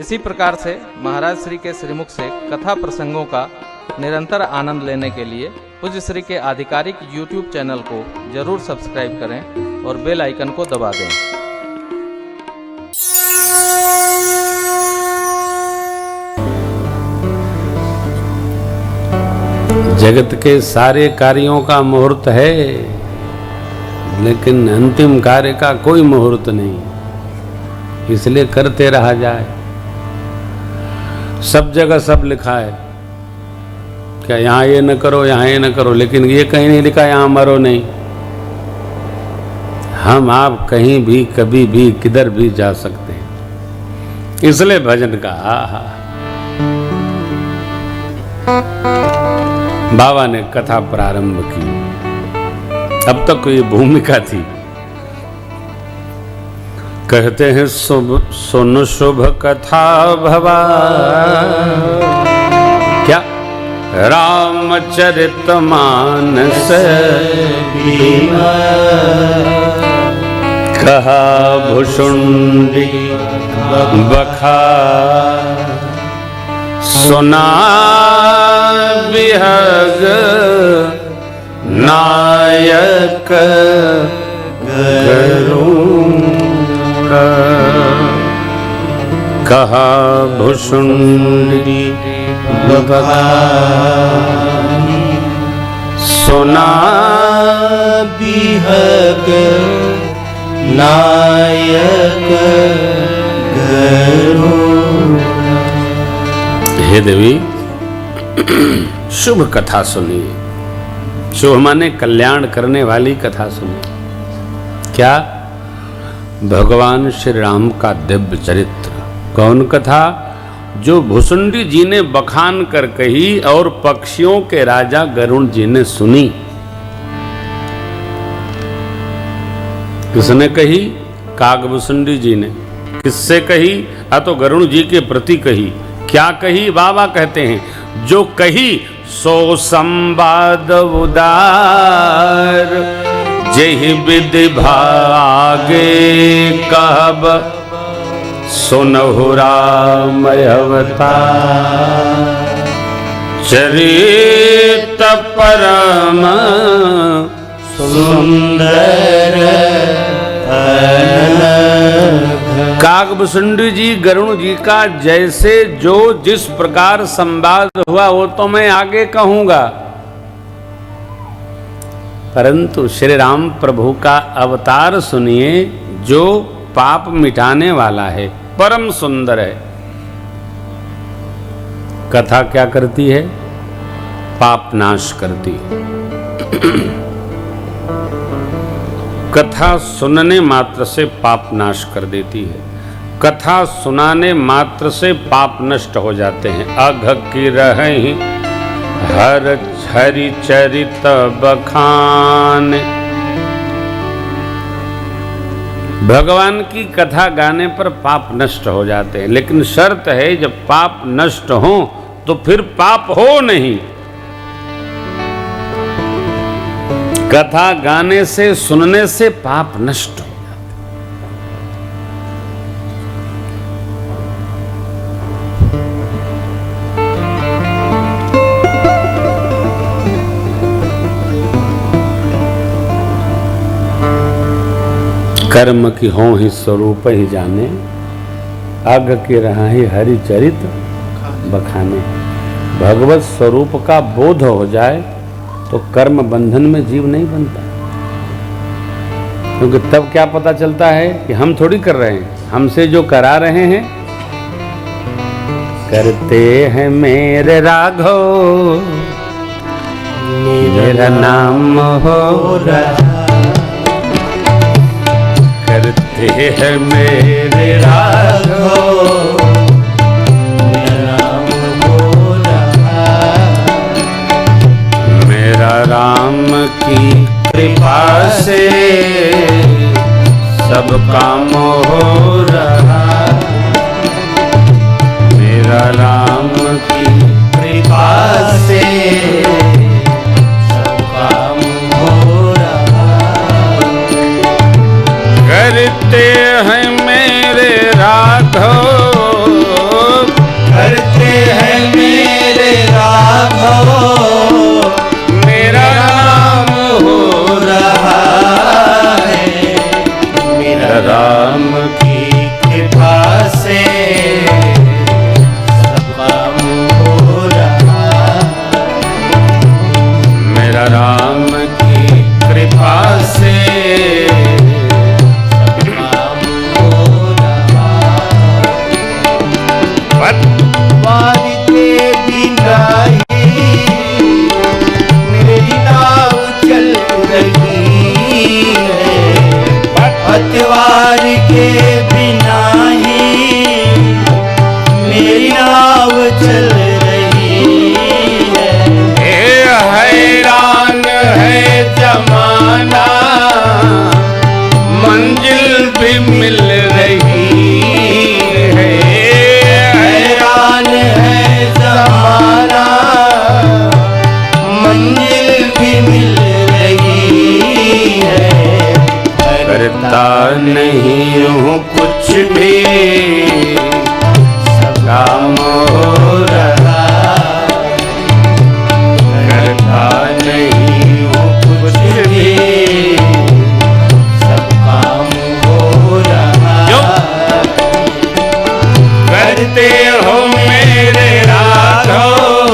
इसी प्रकार से महाराज श्री के श्रीमुख से कथा प्रसंगों का निरंतर आनंद लेने के लिए पूज्य श्री के आधिकारिक YouTube चैनल को जरूर सब्सक्राइब करें और बेल आइकन को दबा दें। जगत के सारे कार्यों का मुहूर्त है, लेकिन अंतिम कार्य का कोई मुहूर्त नहीं, इसलिए करते रहा जाए। सब जगह सब लिखा है, क्या यहाँ ये न करो, यहाँ ये न करो, लेकिन ये कहीं नहीं लिखा यहाँ मरो नहीं। हम आप कहीं भी कभी भी किधर भी जा सकते हैं, इसलिए भजन का बाबा ने कथा प्रारंभ की। अब तक ये भूमिका थी। कहते हैं सुन शुभ कथा भवा, क्या रामचरित मानस कहा भुषुंडी बखा, सुना विहग नायक गरुड़, कहा भुषुंडी बखा, सुना विहग नायक गरुड़। हे देवी, शुभ कथा सुनिए। शुभ माने कल्याण करने वाली कथा सुनिए। क्या? भगवान श्री राम का दिव्य चरित्र। कौन कथा? जो भुसुंडी जी ने बखान कर कही और पक्षियों के राजा गरुड़ जी ने सुनी। किसने कही? कागभुसुंडी जी ने। किससे कही? तो गरुड़ जी के प्रति कही। क्या कही? बाबा कहते हैं, जो कही सो संवाद उदार, जहि विधि भागे कहब, सुनहु राम अवतार, चरित परम सुंदर। कागभुसुंडी जी गरुड़ जी का जैसे जो जिस प्रकार संवाद हुआ वो तो मैं आगे कहूंगा, परंतु श्री राम प्रभु का अवतार सुनिए, जो पाप मिटाने वाला है, परम सुंदर है। कथा क्या करती है? पाप नाश करती है। कथा सुनने मात्र से पाप नाश कर देती है। कथा सुनाने मात्र से पाप नष्ट हो जाते हैं। अघ की रहि हर हरि चरित बखान। भगवान की कथा गाने पर पाप नष्ट हो जाते हैं, लेकिन शर्त है जब पाप नष्ट हो तो फिर पाप हो नहीं। कथा गाने से, सुनने से पाप नष्ट हो जाते। कर्म की हो ही स्वरूप ही जाने, अघ की रहा ही हरि चरित बखाने। भगवत स्वरूप का बोध हो जाए तो कर्म बंधन में जीव नहीं बनता, क्योंकि तब क्या पता चलता है कि हम थोड़ी कर रहे हैं, हमसे जो करा रहे हैं। करते हैं मेरे राघव, मेरा नाम हो रहा, करते हैं मेरे राघव, राम की कृपा से सब काम हो रहा। मेरा राम की कृपा से सब काम हो रहा। करते हैं मेरे राघव, पतवार के बिना ही मेरी नाव चल रही है, पतवार के बिना ही मेरी नाव चल रही है। हैरान है जमाना, मंजिल भी मिल रही है। हैरान है जमाना, मंजिल भी मिल रही है। करता नहीं हूँ कुछ भी, सब काम हो रहा। करता नहीं हूँ कुछ भी, सब काम हो रहा। करते हो मेरे राघव,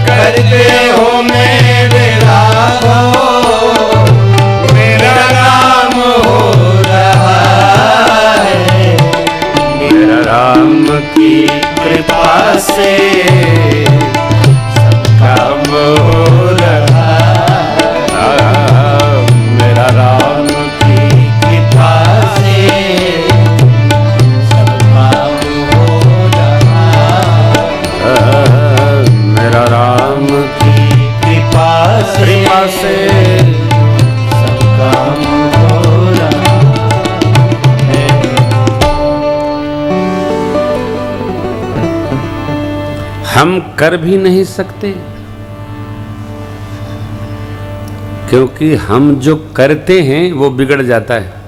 करते हो मेरे राघव, मेरा राम हो रहा है। मेरा राम की कृपा से सब काम हो रहा है। मेरा राम की कृपा से सब काम हो रहा है। मेरा राम की कृपा से सब काम हो रहा है। हम कर भी नहीं सकते, क्योंकि हम जो करते हैं वो बिगड़ जाता है।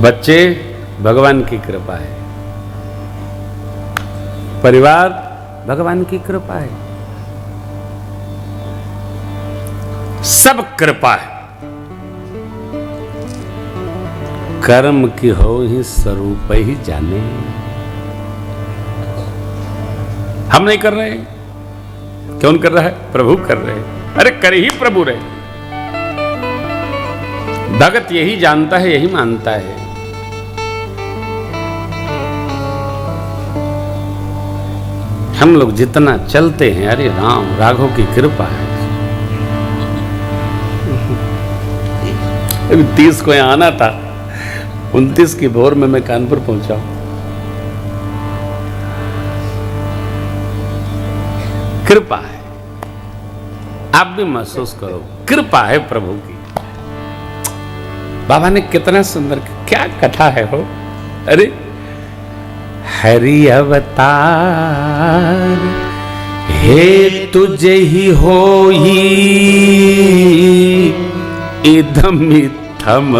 बच्चे भगवान की कृपा है, परिवार भगवान की कृपा है, सब कृपा है। कर्म की हो ही स्वरूप ही जाने। हम नहीं कर रहे, कौन कर रहा है? प्रभु कर रहे हैं। अरे कर ही प्रभु रहे। भगत यही जानता है, यही मानता है। हम लोग जितना चलते हैं, अरे राम राघव की कृपा है। अभी 30 को यहां आना था, 29 की भोर में मैं कानपुर पहुंचा। कृपा है, आप भी महसूस करो, कृपा है प्रभु की। बाबा ने कितना सुंदर, क्या कथा है हो। अरे हरि अवतार हे तुझे ही होई, इधम इथम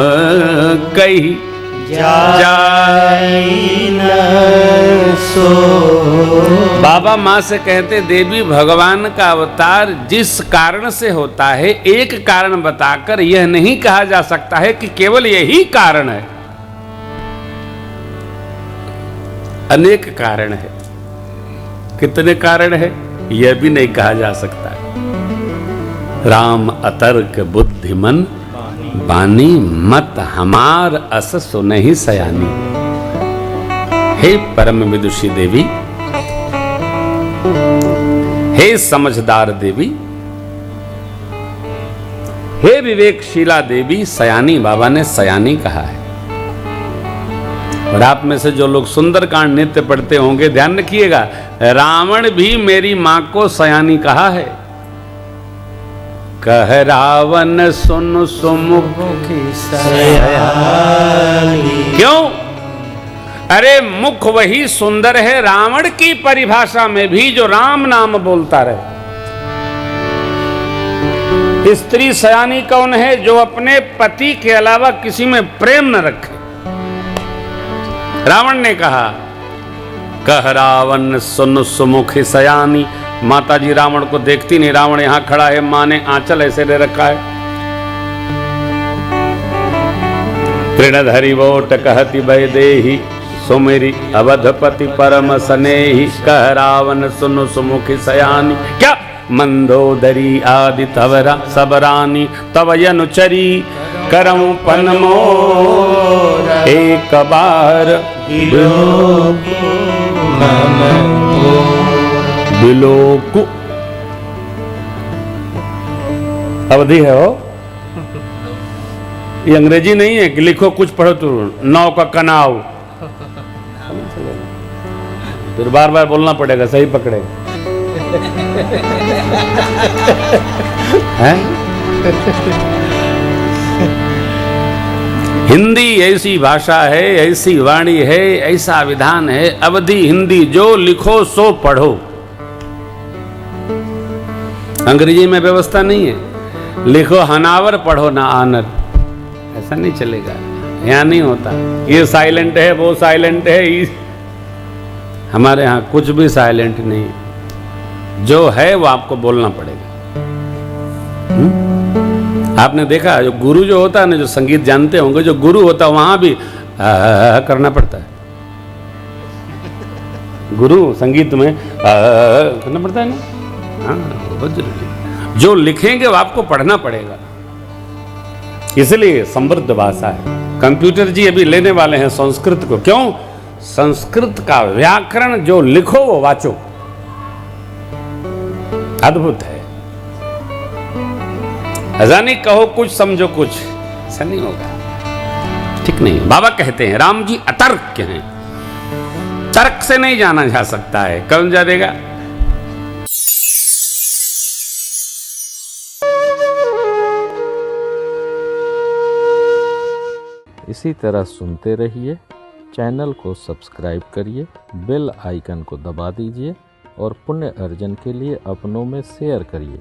कही जाई न सो। बाबा माँ से कहते, देवी भगवान का अवतार जिस कारण से होता है, एक कारण बताकर यह नहीं कहा जा सकता है कि केवल यही कारण है। अनेक कारण है। कितने कारण है यह भी नहीं कहा जा सकता है। राम अतर्क बुद्धिमन बानी, मत हमार अस सुनहि सयानी। हे परम विदुषी देवी, हे समझदार देवी, हे विवेकशीला देवी, सयानी। बाबा ने सयानी कहा है। और आप में से जो लोग सुंदरकांड नित्य पढ़ते होंगे, ध्यान रखिएगा, रावण भी मेरी मां को सयानी कहा है। कह रावण सुन सुमुख सयानी। क्यों? अरे मुख वही सुंदर है। रावण की परिभाषा में भी जो राम नाम बोलता रहे। स्त्री सयानी कौन है? जो अपने पति के अलावा किसी में प्रेम न रखे। रावण ने कहा, कह रावण सुन सुमुख सयानी। माता जी रावण को देखती नहीं, रावण यहां खड़ा है, मां ने आंचल ऐसे ले रखा है। तृणधरि वोट कहति वैदेही, सुमेरी अवधपति परम स्नेही। कह रावण सुन सुमुख सयानी। क्या मंदोदरी आदि तवरा सबरानी, तव अनुचरी करऊं पन मोर एक बार बिलोकु अवधि है हो, ये अंग्रेजी नहीं है कि लिखो कुछ पढ़ो तो नाव का कनाव, फिर बार बार बोलना पड़ेगा, सही पकड़ेगा हैं? हिंदी ऐसी भाषा है, ऐसी वाणी है, ऐसा विधान है, अवधि हिंदी जो लिखो सो पढ़ो। अंग्रेजी में व्यवस्था नहीं है, लिखो हनावर पढ़ो ना आनर, ऐसा नहीं चलेगा, यहां नहीं होता। ये साइलेंट है, वो साइलेंट है, हमारे यहां कुछ भी साइलेंट नहीं, जो है वो आपको बोलना पड़ेगा। आपने देखा जो गुरु जो होता है ना, जो संगीत जानते होंगे, जो गुरु होता है वहां भी करना पड़ता है। गुरु संगीत में करना पड़ता है ना, हाँ बहुत जरूरी। जो लिखेंगे वो आपको पढ़ना पड़ेगा, इसलिए समृद्ध भाषा है। कंप्यूटर जी अभी लेने वाले हैं संस्कृत को, क्यों? संस्कृत का व्याकरण जो लिखो वो वाचो, अद्भुत है। ऐसा नहीं कहो कुछ समझो कुछ, ऐसा नहीं होगा, ठीक नहीं। बाबा कहते हैं राम जी अतर्क हैं, तर्क से नहीं जाना जा सकता है। कौन जा देगा? इसी तरह सुनते रहिए, चैनल को सब्सक्राइब करिए, बेल आइकन को दबा दीजिए और पुण्य अर्जन के लिए अपनों में शेयर करिए।